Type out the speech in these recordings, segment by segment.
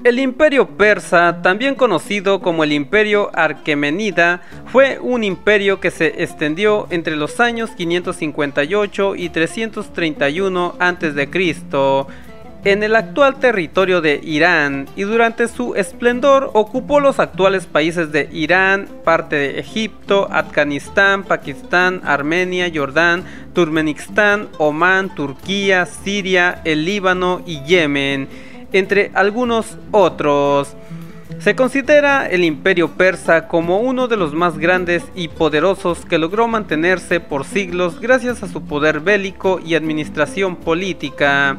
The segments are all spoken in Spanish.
El imperio persa, también conocido como el imperio Aquemenida, fue un imperio que se extendió entre los años 558 y 331 a.C. en el actual territorio de Irán, y durante su esplendor ocupó los actuales países de Irán, parte de Egipto, Afganistán, Pakistán, Armenia, Jordán, Turkmenistán, Omán, Turquía, Siria, el Líbano y Yemen, entre algunos otros. Se considera el imperio persa como uno de los más grandes y poderosos que logró mantenerse por siglos gracias a su poder bélico y administración política.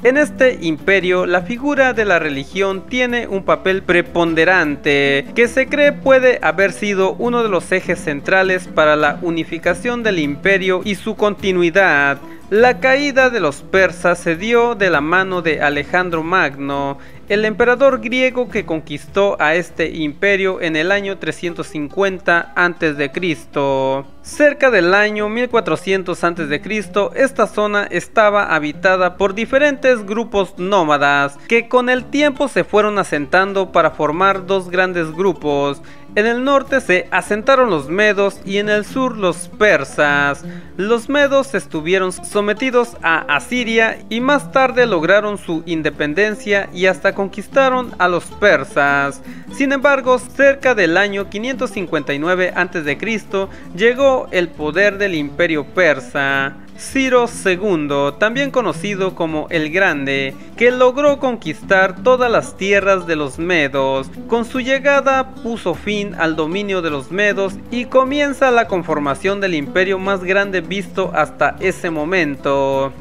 En este imperio, la figura de la religión tiene un papel preponderante, que se cree puede haber sido uno de los ejes centrales para la unificación del imperio y su continuidad. La caída de los persas se dio de la mano de Alejandro Magno, el emperador griego que conquistó a este imperio en el año 350 a.C. Cerca del año 1400 a.C., esta zona estaba habitada por diferentes grupos nómadas que con el tiempo se fueron asentando para formar dos grandes grupos. En el norte se asentaron los medos y en el sur los persas. Los medos estuvieron sometidos a Asiria y más tarde lograron su independencia y hasta conquistaron a los persas. Sin embargo, cerca del año 559 a.C. llegó el poder del imperio persa. Ciro II, también conocido como el Grande, que logró conquistar todas las tierras de los medos. Con su llegada puso fin al dominio de los medos y comienza la conformación del imperio más grande visto hasta ese momento.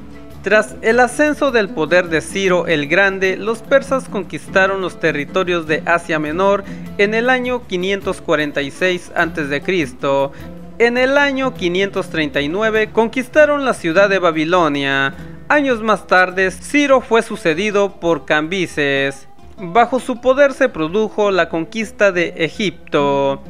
Tras el ascenso del poder de Ciro el Grande, los persas conquistaron los territorios de Asia Menor en el año 546 a.C. En el año 539 conquistaron la ciudad de Babilonia. Años más tarde, Ciro fue sucedido por Cambises. Bajo su poder se produjo la conquista de Egipto.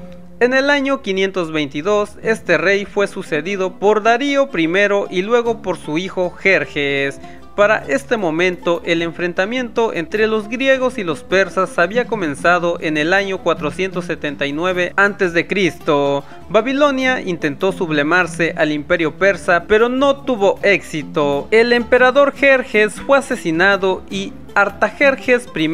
En el año 522, este rey fue sucedido por Darío I y luego por su hijo Jerjes. Para este momento, el enfrentamiento entre los griegos y los persas había comenzado en el año 479 a.C. Babilonia intentó sublemarse al imperio persa, pero no tuvo éxito. El emperador Jerjes fue asesinado y Artajerjes I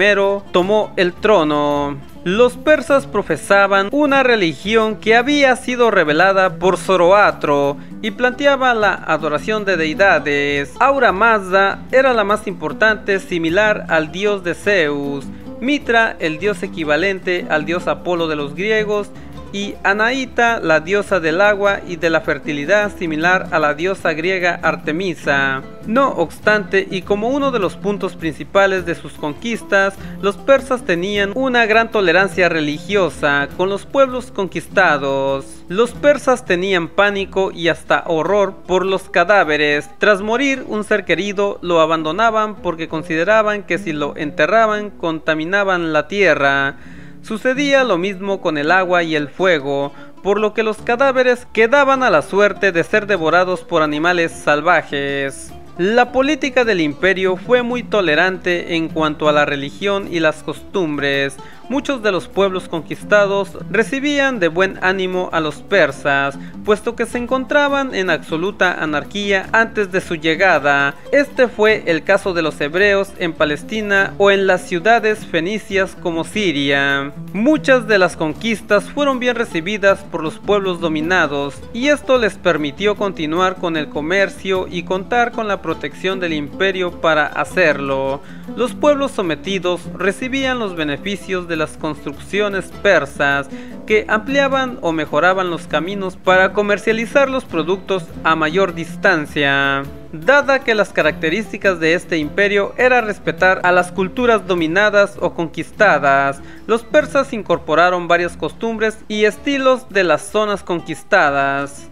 tomó el trono. Los persas profesaban una religión que había sido revelada por Zoroastro y planteaba la adoración de deidades. Ahura Mazda era la más importante, similar al dios de Zeus, Mitra el dios equivalente al dios Apolo de los griegos, y Anaíta, la diosa del agua y de la fertilidad, similar a la diosa griega Artemisa. No obstante, y como uno de los puntos principales de sus conquistas, los persas tenían una gran tolerancia religiosa con los pueblos conquistados. Los persas tenían pánico y hasta horror por los cadáveres. Tras morir un ser querido, lo abandonaban porque consideraban que si lo enterraban, contaminaban la tierra. Sucedía lo mismo con el agua y el fuego, por lo que los cadáveres quedaban a la suerte de ser devorados por animales salvajes. La política del imperio fue muy tolerante en cuanto a la religión y las costumbres. Muchos de los pueblos conquistados recibían de buen ánimo a los persas, puesto que se encontraban en absoluta anarquía antes de su llegada. Este fue el caso de los hebreos en Palestina o en las ciudades fenicias como Siria. Muchas de las conquistas fueron bien recibidas por los pueblos dominados, y esto les permitió continuar con el comercio y contar con la protección del imperio para hacerlo. Los pueblos sometidos recibían los beneficios de las construcciones persas, que ampliaban o mejoraban los caminos para comercializar los productos a mayor distancia. Dada que las características de este imperio era respetar a las culturas dominadas o conquistadas, los persas incorporaron varias costumbres y estilos de las zonas conquistadas.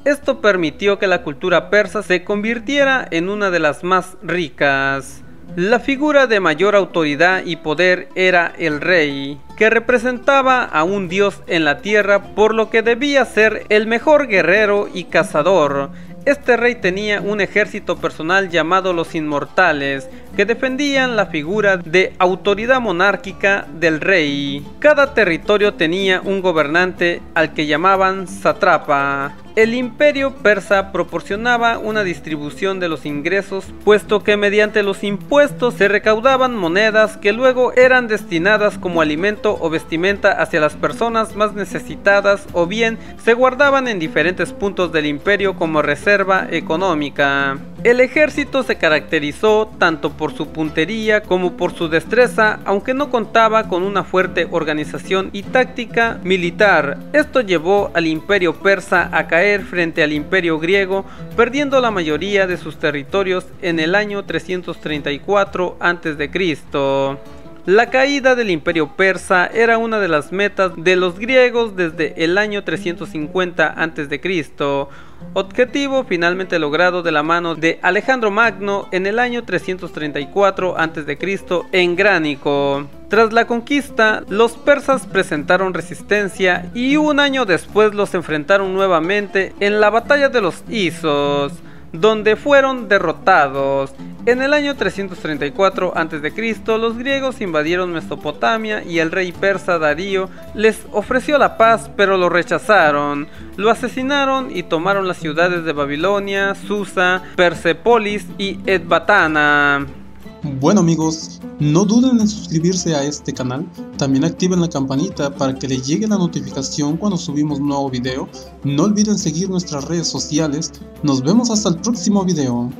Esto permitió que la cultura persa se convirtiera en una de las más ricas. La figura de mayor autoridad y poder era el rey, que representaba a un dios en la tierra, por lo que debía ser el mejor guerrero y cazador. Este rey tenía un ejército personal llamado los Inmortales, que defendían la figura de autoridad monárquica del rey. Cada territorio tenía un gobernante al que llamaban sátrapa. El imperio persa proporcionaba una distribución de los ingresos, puesto que mediante los impuestos se recaudaban monedas que luego eran destinadas como alimento o vestimenta hacia las personas más necesitadas, o bien se guardaban en diferentes puntos del imperio como reserva económica. El ejército se caracterizó tanto por su puntería como por su destreza, aunque no contaba con una fuerte organización y táctica militar. Esto llevó al imperio persa a caer frente al imperio griego, perdiendo la mayoría de sus territorios en el año 334 a.C. La caída del imperio persa era una de las metas de los griegos desde el año 350 a.C., objetivo finalmente logrado de la mano de Alejandro Magno en el año 334 a.C. en Gránico. Tras la conquista, los persas presentaron resistencia y un año después los enfrentaron nuevamente en la batalla de los Isos, donde fueron derrotados. En el año 334 a.C., los griegos invadieron Mesopotamia y el rey persa Darío les ofreció la paz, pero lo rechazaron. Lo asesinaron y tomaron las ciudades de Babilonia, Susa, Persépolis y Ecbatana. Bueno amigos, no duden en suscribirse a este canal, también activen la campanita para que les llegue la notificación cuando subimos nuevo video. No olviden seguir nuestras redes sociales, nos vemos hasta el próximo video.